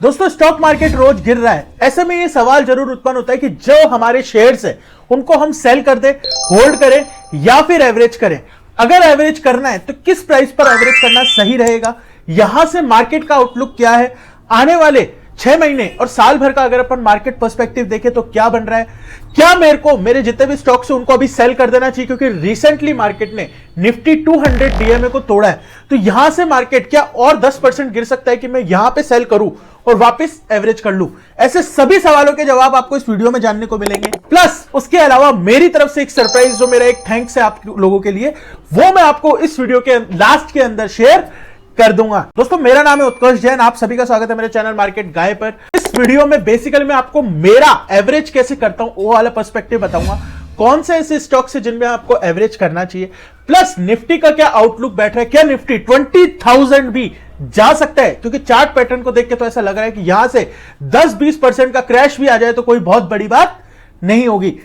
दोस्तों stock market रोज गिर रहा है। ऐसे में ये सवाल जरूर उत्पन्न होता है कि जो हमारे शेयर्स है उनको हम सेल कर दें, होल्ड करें या फिर एवरेज करें। अगर एवरेज करना है तो किस प्राइस पर एवरेज करना सही रहेगा, यहां से मार्केट का आउटलुक क्या है, आने वाले 6 महीने और साल भर का अगर अपन मार्केट पर्सपेक्टिव देखें तो क्या बन रहा है, क्या मेरे को मेरे जितने भी स्टॉक्स है उनको अभी सेल कर देना चाहिए क्योंकि रिसेंटली मार्केट ने निफ्टी 200 डीएमए को तोड़ा है। तो यहां से मार्केट क्या और 10% गिर सकता है कि मैं यहां पे सेल करूं और वापस एवरेज कर लूं। ऐसे सभी सवालों के जवाब आपको इस वीडियो में जानने को मिलेंगे। प्लस उसके अलावा मेरी तरफ से एक सरप्राइज, जो मेरा एक थैंक्स है आप लोगों के लिए, वो मैं आपको इस वीडियो के लास्ट के अंदर शेयर कर दूंगा। दोस्तों मेरा नाम है उत्कर्ष जैन, आप सभी का स्वागत है मेरे चैनल मार्केट गाय पर। इस वीडियो में बेसिकली मैं आपको मेरा एवरेज कैसे करता हूं वो वाला पर्सपेक्टिव बताऊंगा, कौन से ऐसे स्टॉक्स है जिनमें आपको एवरेज करना चाहिए, प्लस निफ्टी का क्या आउटलुक बैठ रहा है, क्या निफ्टी 20,000 भी जा सकता है, क्योंकि चार्ट पैटर्न को देख के तो ऐसा लग रहा है कि यहां से 10-20% का क्रैश भी आ जाए तो कोई बहुत बड़ी बात नहीं होगी।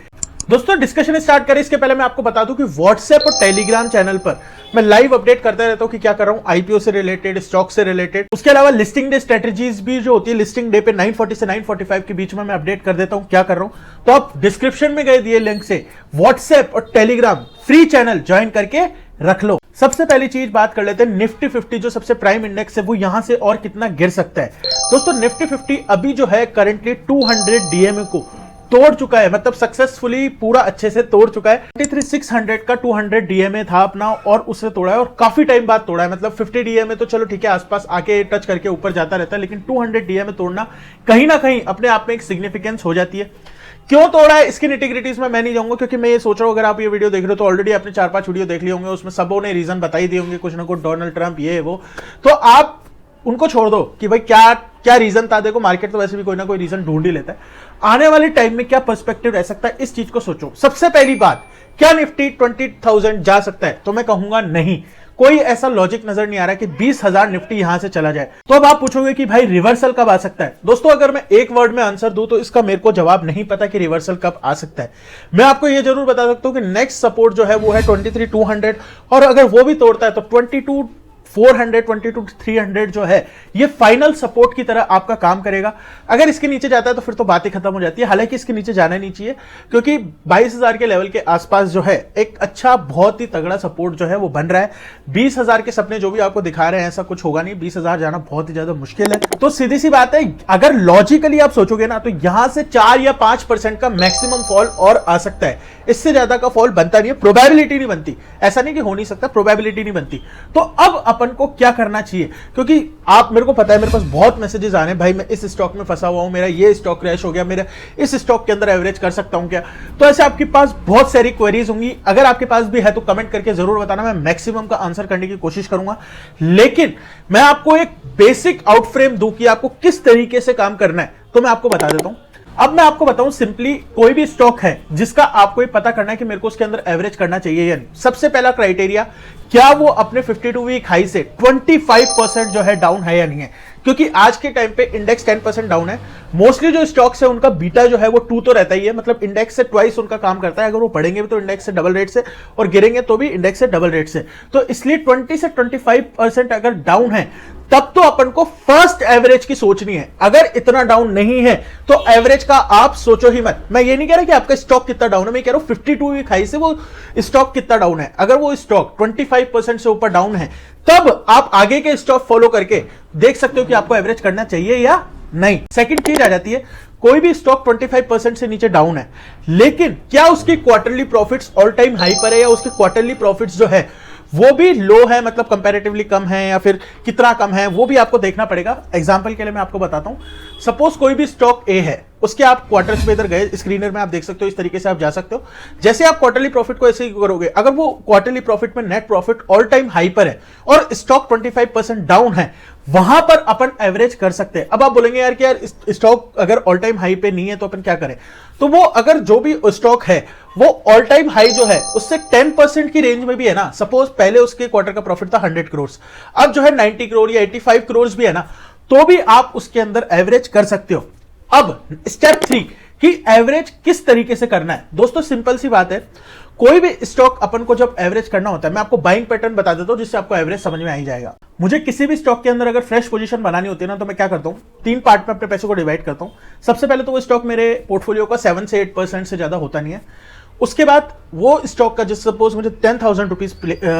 दोस्तों डिस्कशन स्टार्ट करें इसके पहले मैं आपको बता दूं कि व्हाट्सएप और टेलीग्राम चैनल पर मैं लाइव अपडेट करता रहता हूं कि क्या कर रहा हूं, आईपीओ से रिलेटेड, स्टॉक से रिलेटेड। उसके अलावा लिस्टिंग डे स्ट्रेटजीज भी जो होती है, लिस्टिंग डे पे 940 से 945 के बीच में मैं अपडेट कर देता हूं क्या कर रहा हूं। तो आप डिस्क्रिप्शन में गए दिए लिंक से व्हाट्सएप और टेलीग्राम फ्री चैनल ज्वाइन करके रख लो। सबसे पहली चीज बात कर लेते हैं निफ्टी 50 जो सबसे प्राइम इंडेक्स है वो यहां से और कितना गिर सकता है। दोस्तों निफ्टी 50 अभी जो है करंटली 200 डीएमए को तोड़ चुका है, मतलब सक्सेसफुली पूरा अच्छे से तोड़ चुका है। 23,600 का 200 डीएमए था अपना और उससे तोड़ा है और काफी टाइम बाद तोड़ा है। मतलब 50 डीएमए तो चलो ठीक है आसपास आके टच करके ऊपर जाता रहता है, लेकिन 200 डीएमए तोड़ना कहीं ना कहीं अपने आप में एक सिग्निफिकेंस हो जाती है। क्यों तोड़ा है इसकी निटिग्रिटीज में मैं नहीं जाऊंगा, क्योंकि मैं ये सोच रहा हूं अगर आप ये वीडियो देख रहे हो तो ऑलरेडी आपने 4-5 वीडियो देख लिए होंगे, उसमें सबों ने रीजन बता ही दिए होंगे कुछ ना कुछ, डोनाल्ड ट्रंप ये वो, तो आप उनको छोड़ दो कि भाई क्या क्या रीजन था। देखो मार्केट तो वैसे भी कोई ना कोई रीजन ढूंढ ही लेता है। आने वाले टाइम में क्या पर्सपेक्टिव रह सकता है इस चीज को सोचो। सबसे पहली बात, क्या निफ्टी 20,000 जा सकता है, तो मैं कहूंगा नहीं। कोई ऐसा लॉजिक नजर नहीं आ रहा कि 20,000 निफ्टी यहां से चला जाए। तो अब आप पूछोगे कि भाई रिवर्सल कब आ सकता है। दोस्तों अगर मैं एक वर्ड में आंसर दूं तो इसका मेरे को जवाब नहीं पता कि रिवर्सल कब आ सकता है। मैं आपको यह जरूर बता सकता हूं कि नेक्स्ट सपोर्ट जो है वो है 23,200 और अगर वो भी तोड़ता है तो 22,400 22,300 जो है ये फाइनल सपोर्ट की तरह आपका काम करेगा। अगर इसके नीचे जाता है तो फिर तो बात ही खत्म हो जाती है। हालांकि इसके नीचे जाना नहीं चाहिए क्योंकि 22,000 के लेवल के आसपास जो है एक अच्छा बहुत ही तगड़ा सपोर्ट जो है वो बन रहा है। 20,000 के सपने जो भी आपको दिखा रहे हैं ऐसा कुछ होगा नहीं, 20,000 जाना बहुत ही ज्यादा मुश्किल है। तो सीधी सी बात है, अगर लॉजिकली आप सोचोगे ना तो यहां से 4 या 5% का मैक्सिमम फॉल और आ सकता है, इससे ज्यादा का फॉल बनता नहीं है, प्रोबेबिलिटी नहीं बनती। ऐसा नहीं कि हो नहीं सकता, प्रोबेबिलिटी नहीं बनती। तो अब अपन को क्या करना चाहिए, क्योंकि आप मेरे को पता है मेरे पास बहुत मैसेजेस आ रहे हैं, भाई मैं इस स्टॉक में फंसा हुआ हूं, मेरा ये स्टॉक क्रैश हो गया, मेरा इस स्टॉक के अंदर एवरेज कर सकता हूं क्या। तो ऐसे आपके पास बहुत सारी क्वेरीज होंगी, अगर आपके पास भी है तो कमेंट करके जरूर बताना, मैं मैक्सिमम का आंसर करने की कोशिश करूंगा। लेकिन मैं आपको एक बेसिक आउटफ्रेम दूं कि आपको किस तरीके से काम करना है, तो मैं आपको बता देता हूं। अब मैं आपको बताऊं सिंपली, कोई भी स्टॉक है जिसका आपको ये पता करना है कि मेरे को उसके अंदर एवरेज करना चाहिए या नहीं। सबसे पहला क्राइटेरिया, क्या वो अपने 52 वीक हाई से 25% जो है डाउन है या नहीं है, क्योंकि आज के टाइम पे इंडेक्स 10% डाउन है। मोस्टली जो स्टॉक्स है उनका बीटा जो है वो 2 तो रहता ही है, मतलब इंडेक्स से ट्वाइस उनका काम करता है। अगर वो बढ़ेंगे भी तो इंडेक्स से डबल रेट से और गिरेंगे तो भी इंडेक्स से डबल रेट से। तो इसलिए 20 से 25% अगर डाउन है तब तो अपन को फर्स्ट एवरेज की सोचनी है। अगर इतना डाउन नहीं है तो एवरेज का आप सोचो ही मत। मैं ये नहीं कह रहा कि आपका स्टॉक कितना डाउन है, मैं कह रहा हूं 52 वीक हाई से वो स्टॉक कितना डाउन है। अगर वो स्टॉक 25% से ऊपर डाउन है तब आप आगे के स्टॉक फॉलो करके देख सकते हो कि आपको एवरेज करना चाहिए या नहीं। सेकंड चीज आ जाती है, कोई भी स्टॉक 25% से नीचे डाउन है, लेकिन क्या उसकी quarterly profits all time high पर है या उसके क्वार्टरली प्रॉफिट्स जो है वो भी लो है, मतलब कंपैरेटिवली कम है या फिर कितना कम है, वो भी आपको देखना पड़ेगा। एग्जांपल के लिए मैं आपको बताता हूं, सपोज कोई भी स्टॉक ए है, उसके आप क्वार्टर्स में इधर गए, स्क्रीनर में आप देख सकते हो, इस तरीके से आप जा सकते हो। जैसे आप क्वार्टरली प्रॉफिट को ऐसे ही करोगे, अगर वो क्वार्टरली प्रॉफिट में net profit all time high पर है और स्टॉक 25% डाउन है, वहां पर अपन एवरेज कर सकते हैं। अब आप बोलेंगे यार कि यार स्टॉक अगर ऑल टाइम हाई पे नहीं है तो अपन क्या करें। तो वो अगर जो भी स्टॉक है वो ऑल टाइम हाई जो है उससे 10% की रेंज में भी है ना, सपोज पहले उसके क्वार्टर का प्रॉफिट था 100 करोड़, अब जो है 90 करोड़ या 85 करोड़ भी है ना, तो भी आप उसके अंदर एवरेज कर सकते हो। अब स्टेप 3, कि एवरेज किस तरीके से करना है। दोस्तों सिंपल सी बात है, कोई भी स्टॉक अपन को जब एवरेज करना होता है, मैं आपको बाइंग पैटर्न बता देता हूं जिससे आपको एवरेज समझ में आ ही जाएगा। मुझे किसी भी स्टॉक के अंदर अगर फ्रेश पोजीशन बनानी होती है ना, तो मैं क्या करता हूं, 3 पार्ट में अपने पैसे को डिवाइड करता हूं। सबसे पहले तो वो स्टॉक मेरे पोर्टफोलियो का 7 से 8% से ज्यादा होता नहीं है। उसके बाद वो स्टॉक का, जैसे सपोज मुझे 10,000 रुपीज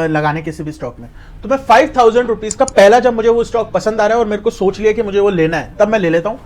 लगाने किसी भी स्टॉक में, तो मैं 5,000 रुपीज का पहला, जब मुझे वो स्टॉक पसंद आ रहा है और मेरे को सोच लिया कि मुझे वो लेना है, तब मैं ले लेता हूं।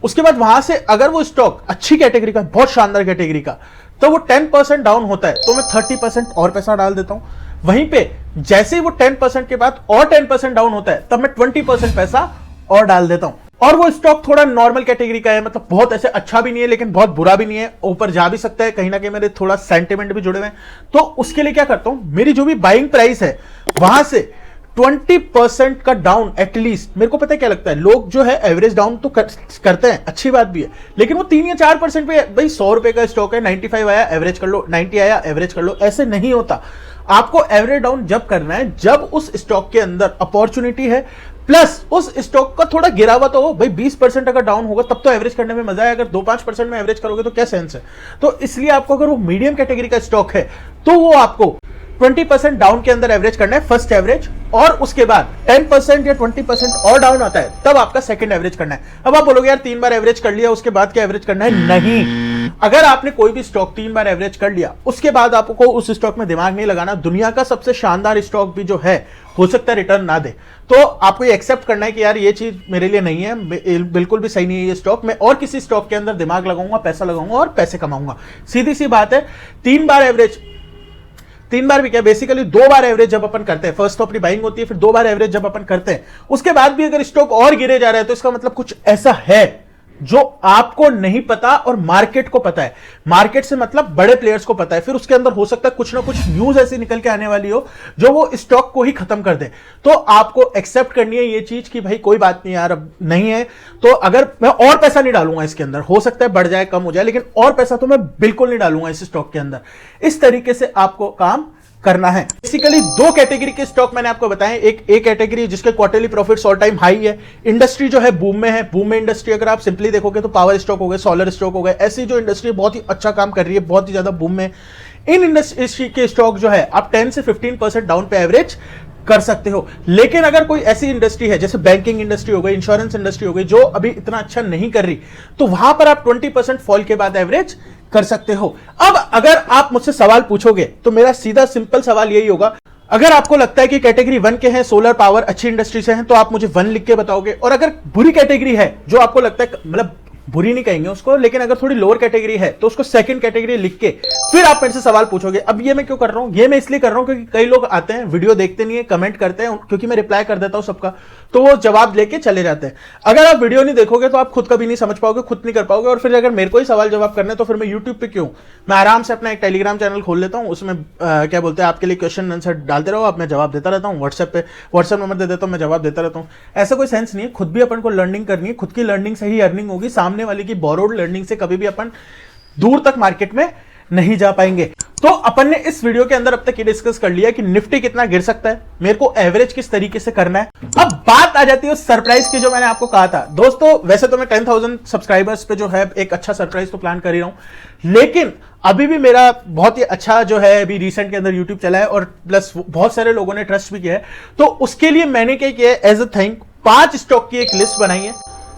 उसके बाद वहां से अगर वो स्टॉक अच्छी कैटेगरी का, बहुत शानदार कैटेगरी का, तो वो 10% डाउन होता है तो मैं 30% और पैसा डाल देता हूं। वहीं पे जैसे ही वो 10% के बाद और 10% डाउन होता है, तब मैं 20% पैसा और डाल देता हूं। और वो स्टॉक थोड़ा नॉर्मल कैटेगरी का है, मतलब बहुत ऐसे अच्छा भी नहीं है लेकिन बहुत बुरा भी नहीं है, ऊपर जा भी सकता है, कहीं ना कहीं मेरे थोड़ा सेंटिमेंट भी जुड़े हुए हैं। तो उसके लिए क्या करता हूं, मेरी जो भी बाइंग प्राइस है वहां से 20% का डाउन एटलीस्ट। मेरे को पता है क्या लगता है, लोग जो है एवरेज डाउन तो करते हैं, अच्छी बात भी है, लेकिन वो 3 या 4% पे, भाई 100 रुपए का स्टॉक है, 95 आया एवरेज कर लो, 90 आया एवरेज कर लो, ऐसे नहीं होता। आपको एवरेज डाउन जब करना है जब उस स्टॉक के अंदर अपॉर्चुनिटी है, प्लस उस स्टॉक का थोड़ा गिरा हुआ तो हो। भाई 20% अगर डाउन होगा तब तो एवरेज करने में मजा है, अगर 2-5% में एवरेज करोगे तो क्या सेंस है। तो इसलिए आपको अगर वो मीडियम कैटेगरी का स्टॉक है तो वो आपको 20% डाउन के अंदर एवरेज करना है, फर्स्ट एवरेज, और उसके बाद 10% या 20% और डाउन आता है तब आपका सेकंड एवरेज करना है। अब आप बोलोगे यार 3 बार एवरेज कर लिया उसके बाद क्या एवरेज करना है? नहीं, अगर आपने कोई भी स्टॉक 3 बार एवरेज कर लिया उसके बाद आपको उस स्टॉक में दिमाग नहीं लगाना। दुनिया का सबसे शानदार स्टॉक भी जो है हो सकता है रिटर्न ना दे, तो आपको ये एक्सेप्ट करना है कि यार ये चीज मेरे लिए नहीं है, बिल्कुल भी सही नहीं है ये स्टॉक, मैं और किसी स्टॉक के अंदर दिमाग लगाऊंगा, पैसा लगाऊंगा और पैसे कमाऊंगा। सीधी सी बात है। 3 बार एवरेज, 3 बार भी क्या, बेसिकली 2 बार एवरेज जब अपन करते हैं, फर्स्ट तो अपनी बाइंग होती है, फिर 2 बार एवरेज जब अपन करते हैं, उसके बाद भी अगर स्टॉक और गिरे जा रहा है तो इसका मतलब कुछ ऐसा है जो आपको नहीं पता और मार्केट को पता है। मार्केट से मतलब बड़े प्लेयर्स को पता है, फिर उसके अंदर हो सकता है कुछ ना कुछ न्यूज ऐसी निकल के आने वाली हो जो वो स्टॉक को ही खत्म कर दे। तो आपको एक्सेप्ट करनी है ये चीज कि भाई कोई बात नहीं यार, अब नहीं है तो अगर मैं और पैसा नहीं डालूंगा इसके अंदर, हो सकता है बढ़ जाए कम हो जाए, लेकिन और पैसा तो मैं बिल्कुल नहीं डालूंगा इस स्टॉक के अंदर। इस तरीके से आपको काम करना है। बेसिकली 2 कैटेगरी के स्टॉक मैंने आपको बताए, एक कैटेगरी जिसके quarterly profits all time high है, इंडस्ट्री जो है बूम में है। बूम में इंडस्ट्री अगर आप सिंपली देखोगे तो पावर स्टॉक हो गए, सोलर स्टॉक हो गए, ऐसी जो इंडस्ट्री बहुत ही अच्छा काम कर रही है, बहुत ही ज्यादा बूम में। इन इंडस्ट्री के स्टॉक जो है आप 10 से 15% डाउन पे एवरेज कर सकते हो। लेकिन अगर कोई ऐसी इंडस्ट्री है जैसे बैंकिंग इंडस्ट्री हो गई, इंश्योरेंस इंडस्ट्री हो गई, जो अभी इतना अच्छा नहीं कर रही, तो वहां पर आप 20% फॉल के बाद एवरेज कर सकते हो। अब अगर आप मुझसे सवाल पूछोगे तो मेरा सीधा सिंपल सवाल यही होगा, अगर आपको लगता है कि कैटेगरी 1 के हैं, सोलर पावर अच्छी इंडस्ट्री से हैं, तो आप मुझे 1 लिख के बताओगे, और अगर बुरी कैटेगरी है जो आपको लगता है, मतलब बुरी नहीं कहेंगे उसको, लेकिन अगर थोड़ी लोअर कैटेगरी है तो उसको सेकंड कैटेगरी लिख के फिर आप मेरे से सवाल पूछोगे। अब ये मैं क्यों कर रहा हूं, ये मैं इसलिए कर रहा हूं क्योंकि कई लोग आते हैं, वीडियो देखते नहीं है, कमेंट करते हैं, क्योंकि मैं रिप्लाई कर देता हूं सबका, तो वो जवाब लेके चले जाते हैं। अगर आप वीडियो नहीं देखोगे तो आप खुद कभी नहीं समझ पाओगे, खुद नहीं कर पाओगे, और फिर अगर मेरे को ही सवाल जवाब करने तो फिर मैं यूट्यूब पे क्यों, मैं आराम से अपना एक टेलीग्राम चैनल खोल लेता हूं, उसमें क्या बोलते हैं आपके लिए क्वेश्चन आंसर डालते रहो आप, मैं जवाब देता रहता हूं। व्हाट्सएप नंबर दे देता हूं, मैं जवाब देता रहता हूं। ऐसा कोई सेंस नहीं है, खुद भी अपन को लर्निंग करनी है, खुद की लर्निंग से ही अर्निंग होगी, सामने वाले की बोरोड लर्निंग से कभी भी अपन दूर तक मार्केट में नहीं जा पाएंगे। तो अपन ने इस वीडियो के अंदर अब तक ये डिस्कस कर लिया कि निफ्टी कितना गिर सकता है, मेरे को एवरेज किस तरीके से करना है। अब बात आ जाती है उस सरप्राइज की जो मैंने आपको कहा था। दोस्तों वैसे तो मैं 10,000 सब्सक्राइबर्स पे जो है एक अच्छा सरप्राइज तो प्लान कर ही रहा हूं, लेकिन अभी भी मेरा बहुत ही अच्छा जो है अभी रिसेंट के अंदर यूट्यूब चला है, और प्लस बहुत सारे लोगों ने ट्रस्ट भी किया है। तो उसके लिए मैंने क्या किया है, एज अ थिंग 5 स्टॉक की एक लिस्ट बनाई है,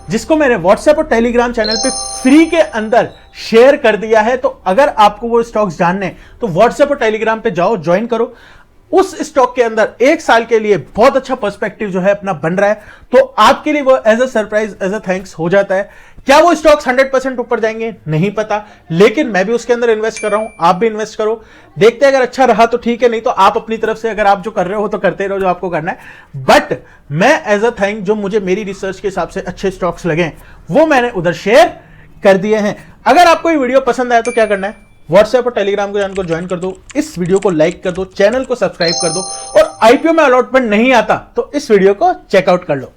जिसको मैंने व्हाट्सएप और टेलीग्राम चैनल पे फ्री के अंदर शेयर कर दिया है। तो अगर आपको वो स्टॉक्स जानने तो व्हाट्सएप और टेलीग्राम पे जाओ, ज्वाइन करो। उस स्टॉक के अंदर 1 साल के लिए बहुत अच्छा पर्सपेक्टिव जो है अपना बन रहा है, तो आपके लिए वो as a surprise, as a thanks हो जाता है। क्या वो स्टॉक्स 100% ऊपर जाएंगे नहीं पता, लेकिन मैं भी उसके अंदर इन्वेस्ट कर रहा हूं, आप भी इन्वेस्ट करो, देखते हैं अगर अच्छा रहा तो ठीक है, नहीं तो आप अपनी तरफ से अगर आप जो कर रहे हो तो करते रहो जो आपको करना है। बट मैं एज अ थैंक जो मुझे मेरी रिसर्च के हिसाब से अच्छे स्टॉक्स लगे वो मैंने उधर शेयर कर दिए हैं। अगर आपको ये वीडियो पसंद आया तो क्या करना है, व्हाट्सएप और टेलीग्राम को चैनल को ज्वाइन कर दो, इस वीडियो को लाइक कर दो, चैनल को सब्सक्राइब कर दो, और आईपीओ में अलॉटमेंट नहीं आता तो इस वीडियो को चेकआउट कर लो।